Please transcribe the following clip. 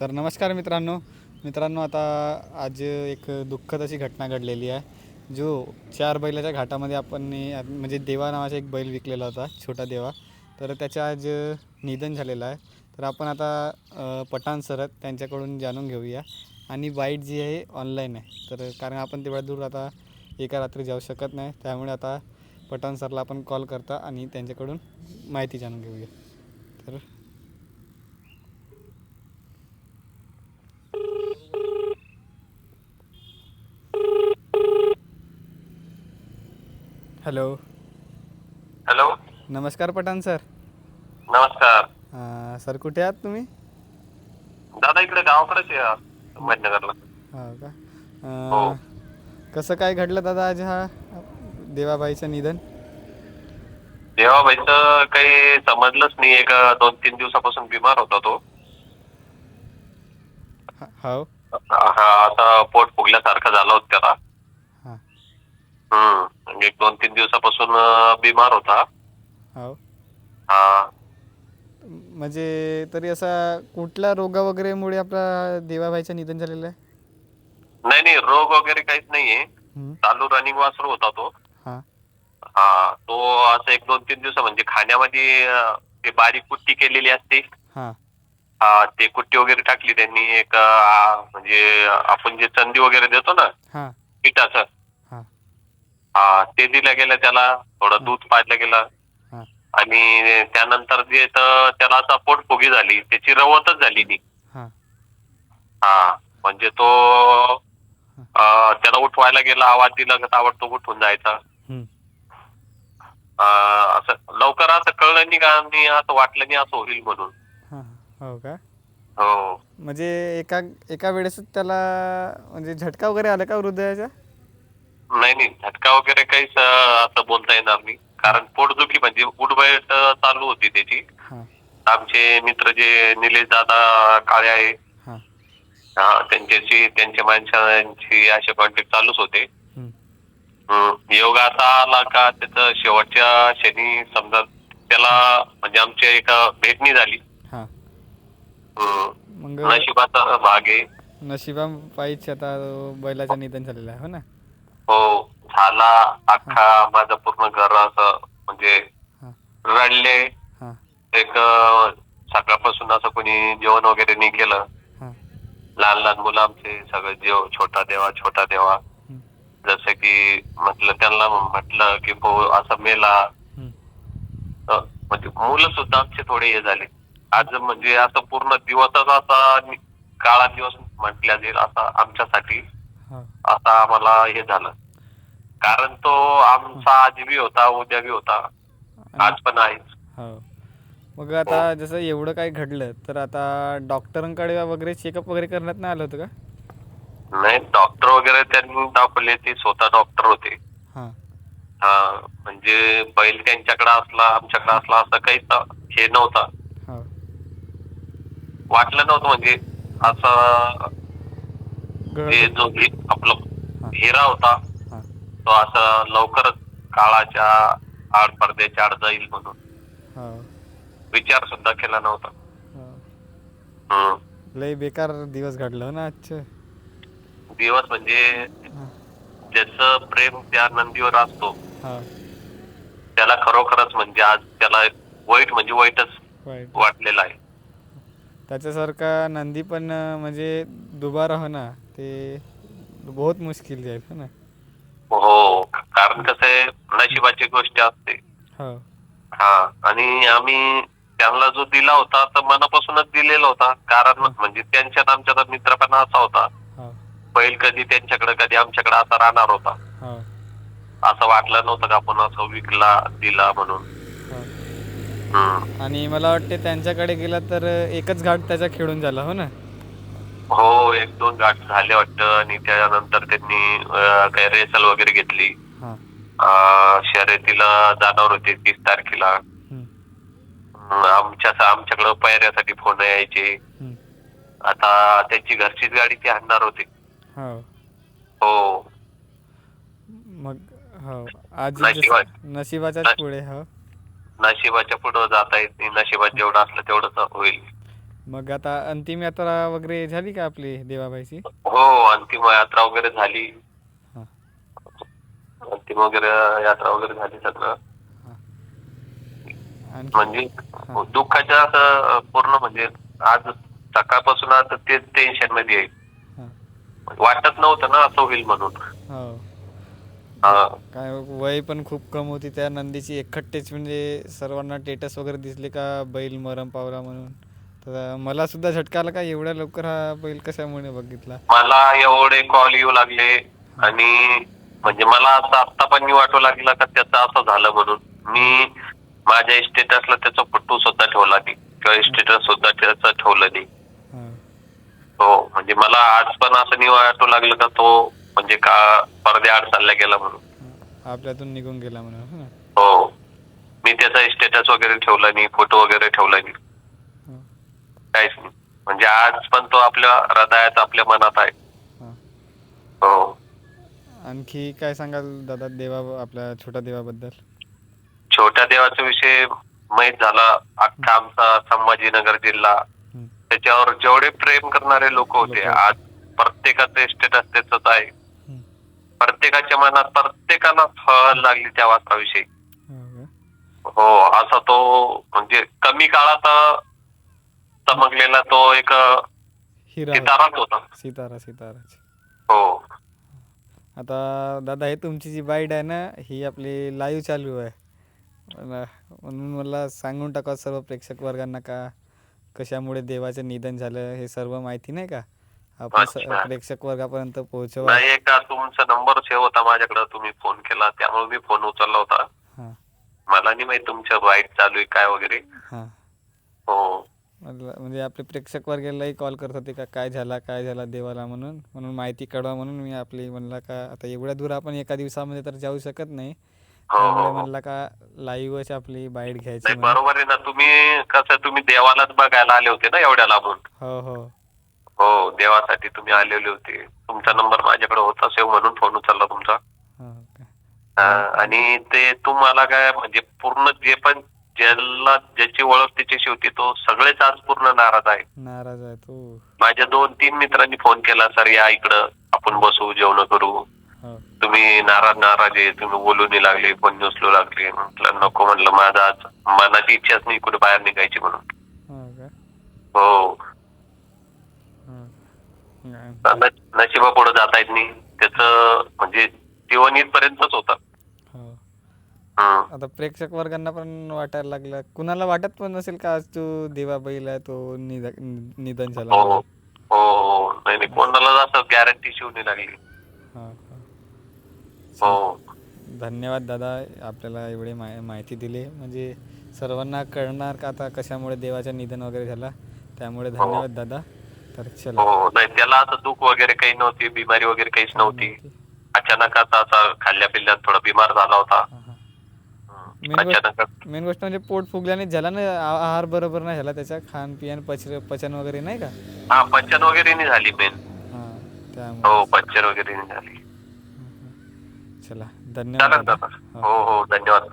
तर नमस्कार मित्रांनो. मित्रांनो, आता आज एक दुःखद अशी घटना घडलेली आहे. जो 4 बैलाच्या घाटामध्ये आपण म्हणजे देवा नावाचा एक बैल विकलेला होता, छोटा देवा. तर त्याचं आज निधन झालेलं आहे. तर आपण आता पठाण सर त्यांच्याकडून जाणून घेऊया. आणि बाईट जी आहे ऑनलाईन आहे, तर कारण आपण तेवढ्या दूर आता एका रात्री जाऊ शकत नाही, त्यामुळे आता पठाण सरला आपण कॉल करता आणि त्यांच्याकडून माहिती जाणून घेऊया. तर हॅलो. हॅलो. नमस्कार पठाण सर. नमस्कार सर, कुठे आहात तुम्ही? दादा, इकडे गावाकडेच आहे संभाजीनगरला. हो का? हो. कसं काय घडलं दादा आज हा देवाबाईचं निधन? देवाबाईचं काही समजलंच नाही. एक 2-3 दिवसापासून बिमार होता तो. हो. हा, आता पोट फुगल्यासारखं झालं होतं त्याला. हां. म्हणजे 2-3 दिवसापासून बिमार होता. हो. हा. म्हणजे तरी असा कुठल्या रोगा वगैरेमुळे आपला देवाबाईचं निधन झालेलं आहे? नाही नाही, रोग वगैरे काहीच नाहीये. हं. चालू रनिंग वासरू होता तो. हां. हा, तो असं 1-2-3 दिवस म्हणजे खाण्यामध्ये ते बारीक कुट्टी केलेली असते. हां. हा, ते कुट्टी वगैरे टाकली त्यांनी. एक म्हणजे आपण जे चंदी वगैरे देतो ना हां. पिठाचं, हां. हा, ते दिलं गेलं त्याला. थोडं हां. दूध पाजलं गेलं. हां. आणि त्यानंतर जे त्याला आता पोटफुगी झाली, त्याची रवतच झाली नाही. हां. हा, म्हणजे तो हां. त्याला उठवायला गेला, आवाज दिला का ताबडतोब उठून जायचा. हं. असं लवकर असं कळलं नाही का, आणि असं वाटलं नाही असं होईल म्हणून. हां. हो का? हो. म्हणजे एका एका वेळेसच त्याला म्हणजे झटका वगैरे आला का हृदयाचा? नाही नाही, झटका वगैरे काहीच असं बोलता येणार नाही. हां. कारण पोटदुखी म्हणजे उठबैठ चालू होती त्याची. हां. आमचे मित्र जे निलेश दादा काळे आहे, हां. त्यांच्याशी त्यांच्या माणसांची असे कॉन्टॅक्ट चालूच होते. हं. योग असा आला का त्याचं शेवटच्या क्षणी समजा त्याला म्हणजे आमच्या एका भेटणी झाली. हां. हम्म, मग नशिबाचा भाग आहे. नशिबापायीच आता बैलाचं निधन झालेलं आहे, हो ना? हो, झाला. हां. अख्खा माझं पूर्ण घर असं म्हणजे हां. रडले. हां. एक सकाळपासून असं कोणी जेवण वगैरे नाही केलं. हां. लहान लहान मुलं आमचे सगळे छोटा देवा छोटा देवा. हं. जसं की म्हटलं, त्यांना म्हटलं की भाऊ असा मेला. हं. म्हणजे मुलं सुद्धा आमचे थोडे हे झाले. आज म्हणजे असं पूर्ण दिवसच असा काळा दिवस म्हटल्या जाईल असा आमच्यासाठी. हो. आता आम्हाला हे झालं, कारण तो आमचा आज बी होता, उद्या बी होता, आणि आज पण आहेच. हो. मग हो. आता जसं एवढं काही घडलं, तर आता डॉक्टरांकडे वगैरे चेकअप वगैरे करण्यात नाही आलं होतं का? नाही, डॉक्टर वगैरे त्यांनी दाखवले, ते स्वतः डॉक्टर होते. हां. म्हणजे बैल त्यांच्याकडे असला आमच्याकडे असला असं काही हे नव्हता. हो. वाटलं नव्हतं म्हणजे असं ते घडलं. जो आपलं हां. हिरा होता, हां. तो असं लवकरच काळाच्या आड पडद्याच्या आड जाईल म्हणून हो. विचार सुद्धा केला नव्हता. हो. हम्म. लय बेकार दिवस घडलं, हो ना आजचं? दिवस म्हणजे हां. ज्याचं प्रेम त्या नंदीवर असतो, हो. त्याला खरोखरच म्हणजे आज त्याला वाईट म्हणजे वाईटच वाईट. वाटलेलं आहे. त्याच्यासारखा नंदी पण म्हणजे दुबारा होणं ते बहुत मुश्किल जाईल, हो ना? हो, कारण कसं आहे, नशिबाची गोष्ट असते. हो. हा, आणि आम्ही त्यांना जो दिला होता तर मनापासूनच दिलेला होता. कारण हां. म्हणजे त्यांच्यात आमच्यात मित्रपणा असा होता, हो. बैल कधी त्यांच्याकडे कधी आमच्याकडे असा राहणार होता. हो. असं वाटलं नव्हतं का आपण असं विकला दिला म्हणून. हो. हम्म. आणि मला वाटते त्यांच्याकडे गेला तर एकच घाट त्याचा खेळून झाला, हो ना? हो, 1-2 गाठ झाले वाटतं, आणि त्यानंतर त्यांनी काही रेसल वगैरे घेतली. हां. शर्यतीला जाणार होते 30 तारखेला. हं. आमच्याकडे पायऱ्यासाठी फोन यायचे. हं. आता त्यांची घरचीच गाडी ती आणणार होती. हो. हो. मग हो, आज नशिबा जसं नशिबाच्याच पुढे. हो. नशिबाच्या पुढं जाता येत नाही. नशिबात जेवढं असलं तेवढंच होईल. मग आता अंतिम यात्रा वगैरे झाली का आपली देवाबाईची? हो, अंतिम यात्रा वगैरे झाली. हां अंतिम वगैरे यात्रा वगैरे झाली सगळं. हां. आणखी म्हणजे हां दुःखाच्या असं पूर्ण म्हणजे आज सकाळपासून आता तेच टेन्शन मध्ये आहे. हां. वाटत नव्हतं ना असं होईल म्हणून. हो. ते हा. काय वय पण खूप कम होती त्या नंदीची, एकखट्टेच म्हणजे सर्वांना टेटस वगैरे दिसले का बैल मरण पावला म्हणून. तर मला सुद्धा झटका आला का एवढ्या लवकर हा बैल कशामुळे बघितला. मला एवढे कॉल येऊ लागले हां आणि म्हणजे मला असं आत्ता पण नाही वाटू लागला का त्याचं असं झालं म्हणून. मी माझ्या स्टेटसला त्याचा फोटो सुद्धा ठेवला नाही किंवा स्टेटस सुद्धा त्याचं ठेवलं नाही. हां हो, म्हणजे मला आज पण असं नाही वाटू लागलं का तो म्हणजे का पडद्याआड चालला गेला म्हणून. हां. आपल्यातून निघून गेला म्हणून हो ना. हो, मी त्याचा स्टेटस वगैरे ठेवला नाही, फोटो वगैरे ठेवला नाही, हां काहीच नाही. म्हणजे आज पण तो आपल्या हृदयात आपल्या मनात आहे. हां. हो. आणखी काय सांगाल दादा देवा आपल्या छोट्या देवाबद्दल? छोट्या देवाचा विषय माहीत झाला. अख्खा आमचा संभाजीनगर जिल्हा हं. त्याच्यावर जेवढे प्रेम करणारे लोक होते, लोकं होते. आज प्रत्येकाचे स्टेटस त्याच आहे. हं. प्रत्येकाच्या मनात प्रत्येकाला हळ लागली त्या वाचनाविषयी. हो का? हो, असा तो म्हणजे कमी काळात चमकलेला तो एक हिरा होता. सिताराच होता. सिताराच. हो. आता दादा हे तुमची जी बाईट आहे ना ही आपली लाईव्ह चालू आहे. म्हणून मला सांगून टाका सर्व प्रेक्षक वर्गांना का कशामुळे देवाचं निधन झालं हे सर्व माहिती नाही का आपण अच्छा. प्रेक्षक वर्गापर्यंत पोहोचवा. नाही, एका तुमचा नंबर सेव्ह होता माझ्याकडे, तुम्ही फोन केला त्यामुळे मी फोन उचलला होता. हां मला नाही माहित तुमचं वाईट चालू आहे काय वगैरे. हां. हो. म्हणजे आपले प्रेक्षक वर्गालाही कॉल करत होते का काय झाला देवाला म्हणून माहिती कळवा म्हणून मी आपली म्हणला का आता एवढ्या दूर आपण एका दिवसामध्ये तर जाऊ शकत नाही. हो, त्यामुळे हो, हो. म्हणला का लाईव्हच आपली बाईट घ्यायची नाही, म्हणून. बरोबर आहे ना. तुम्ही देवालाच बघायला आले होते ना एवढ्या लांबून. हो हो हो, देवासाठी तुम्ही आलेले होते. तुमचा नंबर माझ्याकडे होता सेव्ह म्हणून फोन उचलला तुमचा. हो का? आणि ते तुम्हाला काय म्हणजे पूर्ण जे पण ज्याची ओळख त्याच्याशी होती तो सगळेच आज पूर्ण नाराज आहे. नाराज आहे तू. माझ्या 2-3 मित्रांनी फोन केला, सर या इकडं आपण बसू जेवण करू. हो तुम्ही नाराज आहे, तुम्ही बोलू नाही लागले, फोन उचलू लागले. म्हटलं नको, म्हणलं माझा आज मनाची इच्छाच नाही कुठे बाहेर निघायची म्हणून. हो का? हो. हो. नशिबा पुढे जाता येत नाही. त्याचं म्हणजे जीवन इथपर्यंतच होतं. हो. हम्म. आता प्रेक्षक वर्गांना पण वाटायला लागलं, कुणाला वाटत पण नसेल का आज तू देवा बैल आहे तो निधन झाला हो म्हणून. हो हो. नाही नाही, कोणाला असं गॅरंटी शिवणी लागली. हो हो. हो धन्यवाद दादा, आपल्याला एवढी माहिती दिली म्हणजे सर्वांना कळणार का आता कशामुळे देवाचं निधन वगैरे झाला. त्यामुळे धन्यवाद दादा. तर चला. हो. नाही, त्याला असं दुःख वगैरे काही नव्हती, बिमारी वगैरे काहीच नव्हती. अचानकच असा खाल्ल्या पिल्ल्यात थोडा बिमार झाला होता. हां हां. अचानक. मेन गोष्ट म्हणजे पोट फुगल्याने झाला ना, आहार बरोबर नाही झाला त्याचा, खानपिन पचन वगैरे नाही का. हा, पचन वगैरे नाही झाली मेन. हां हो, त्यामुळे. पचन वगैरे नाही झाली. चला धन्यवाद चालेल दादा. दादा. हो हो, धन्यवाद.